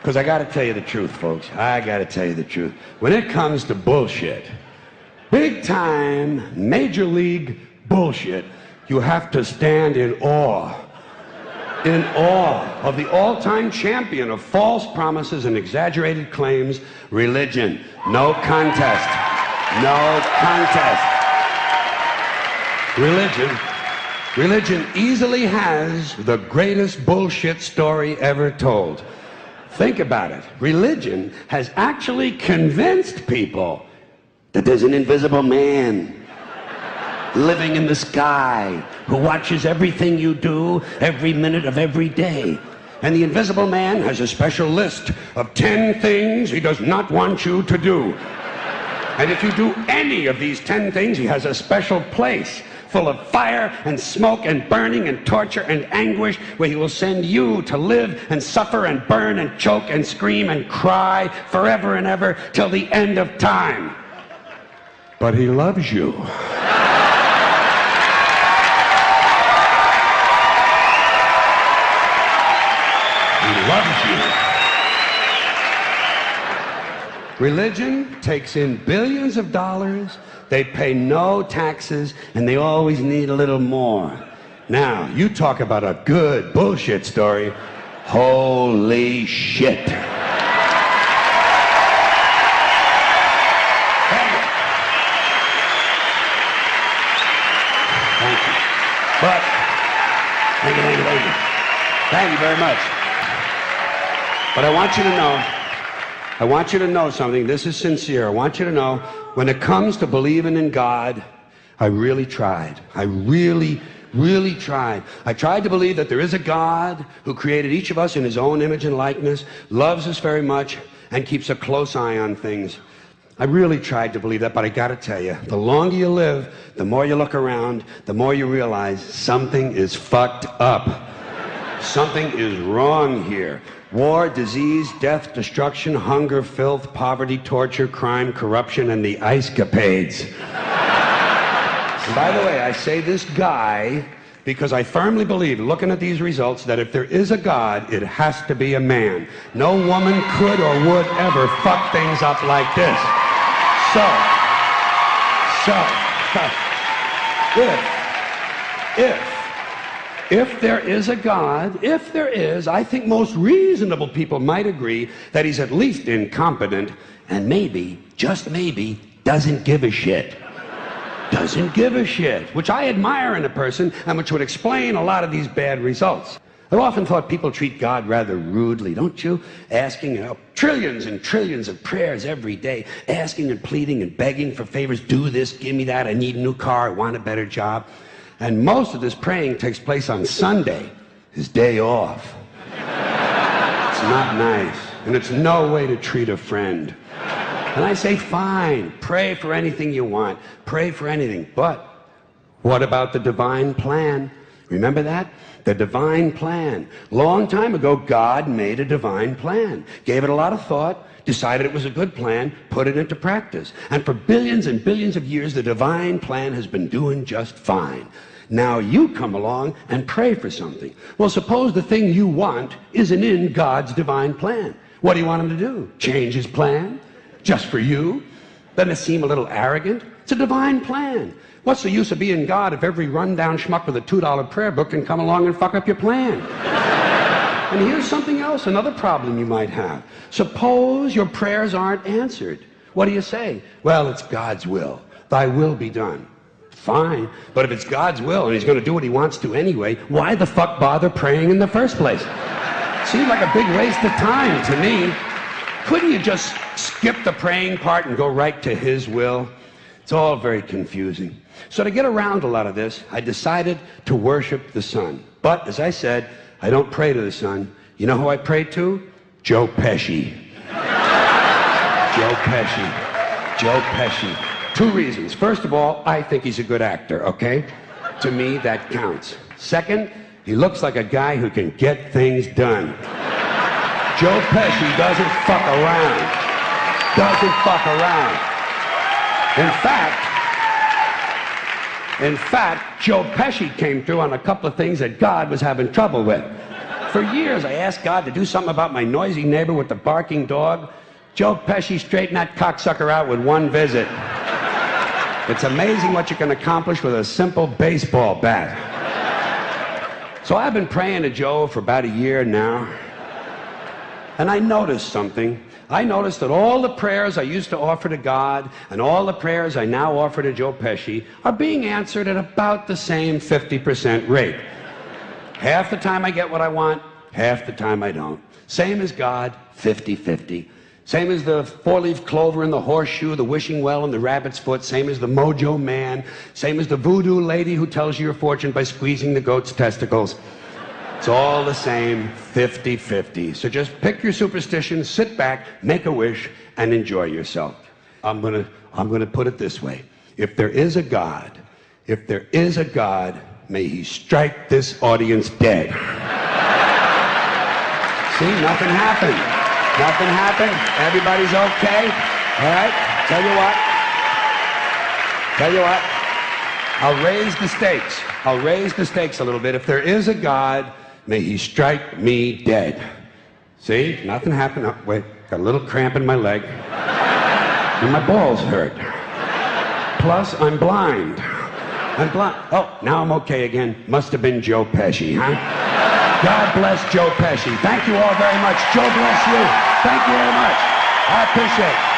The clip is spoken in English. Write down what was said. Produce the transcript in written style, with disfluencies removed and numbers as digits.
Because I got to tell you the truth, folks. I got to tell you the truth. When it comes to bullshit, big time, major league bullshit, you have to stand in awe of the all-time champion of false promises and exaggerated claims, religion. No contest. No contest. Religion easily has the greatest bullshit story ever told. Think about it. Religion has actually convinced people that there's an invisible man living in the sky who watches everything you do every minute of every day. And the invisible man has a special list of 10 things he does not want you to do. And if you do any of these 10 things, he has a special place full of fire and smoke and burning and torture and anguish where he will send you to live and suffer and burn and choke and scream and cry forever and ever till the end of time. But he loves you. He loves you. Religion takes in billions of dollars, they pay no taxes, and they always need a little more. Now, you talk about a good bullshit story. Holy shit. Thank you. But, thank you very much. But I want you to know something. This is sincere. I want you to know, when it comes to believing in God, I really tried. I really tried. I tried to believe that there is a God who created each of us in his own image and likeness, loves us very much, and keeps a close eye on things. I really tried to believe that, but I gotta tell you, the longer you live, the more you look around, the more you realize something is fucked up. Something is wrong here. War, disease, death, destruction, hunger, filth, poverty, torture, crime, corruption, and the ice-capades. And by the way, I say this guy because I firmly believe, looking at these results, that if there is a God, it has to be a man. No woman could or would ever fuck things up like this. If there is a God, if there is, I think most reasonable people might agree that he's at least incompetent and maybe, just maybe, doesn't give a shit. Doesn't give a shit, which I admire in a person and which would explain a lot of these bad results. I've often thought people treat God rather rudely, don't you? Asking trillions and trillions of prayers every day, asking and pleading and begging for favors, do this, give me that, I need a new car, I want a better job. And most of this praying takes place on Sunday, his day off. It's not nice, and it's no way to treat a friend. And I say, fine, pray for anything you want, pray for anything, but what about the divine plan? Remember that? The divine plan. Long time ago, God made a divine plan, gave it a lot of thought, decided it was a good plan, put it into practice. And for billions and billions of years, the divine plan has been doing just fine. Now you come along and pray for something. Well, suppose the thing you want isn't in God's divine plan. What do you want him to do? Change his plan? Just for you? Doesn't it seem a little arrogant? It's a divine plan. What's the use of being God if every rundown schmuck with a $2 prayer book can come along and fuck up your plan? And here's something else, another problem you might have. Suppose your prayers aren't answered. What do you say? Well, it's God's will. Thy will be done. Fine, but if it's God's will and he's going to do what he wants to anyway, why the fuck bother praying in the first place? Seems like a big waste of time to me. Couldn't you just skip the praying part and go right to his will? It's all very confusing. So to get around a lot of this, I decided to worship the sun. But, as I said, I don't pray to the sun. You know who I pray to? Joe Pesci. Joe Pesci. Joe Pesci. Two reasons. First of all, I think he's a good actor, okay? To me, that counts. Second, he looks like a guy who can get things done. Joe Pesci doesn't fuck around. Doesn't fuck around. In fact, Joe Pesci came through on a couple of things that God was having trouble with. For years, I asked God to do something about my noisy neighbor with the barking dog. Joe Pesci straightened that cocksucker out with one visit. It's amazing what you can accomplish with a simple baseball bat. So I've been praying to Joe for about a year now, and I noticed something. I noticed that all the prayers I used to offer to God and all the prayers I now offer to Joe Pesci are being answered at about the same 50% rate. Half the time I get what I want, half the time I don't. Same as God, 50-50. Same as the four-leaf clover and the horseshoe, the wishing well and the rabbit's foot. Same as the mojo man. Same as the voodoo lady who tells you your fortune by squeezing the goat's testicles. It's all the same, 50-50. So just pick your superstition, sit back, make a wish, and enjoy yourself. I'm gonna put it this way. If there is a God, may he strike this audience dead. See, nothing happened. Nothing happened. Everybody's okay. All right? Tell you what. I'll raise the stakes. I'll raise the stakes a little bit. If there is a God, may he strike me dead. See? Nothing happened. Oh, wait. Got a little cramp in my leg. And my balls hurt. Plus, I'm blind. Oh, now I'm okay again. Must have been Joe Pesci, huh? God bless Joe Pesci. Thank you all very much. Joe bless you. Thank you very much. I appreciate it.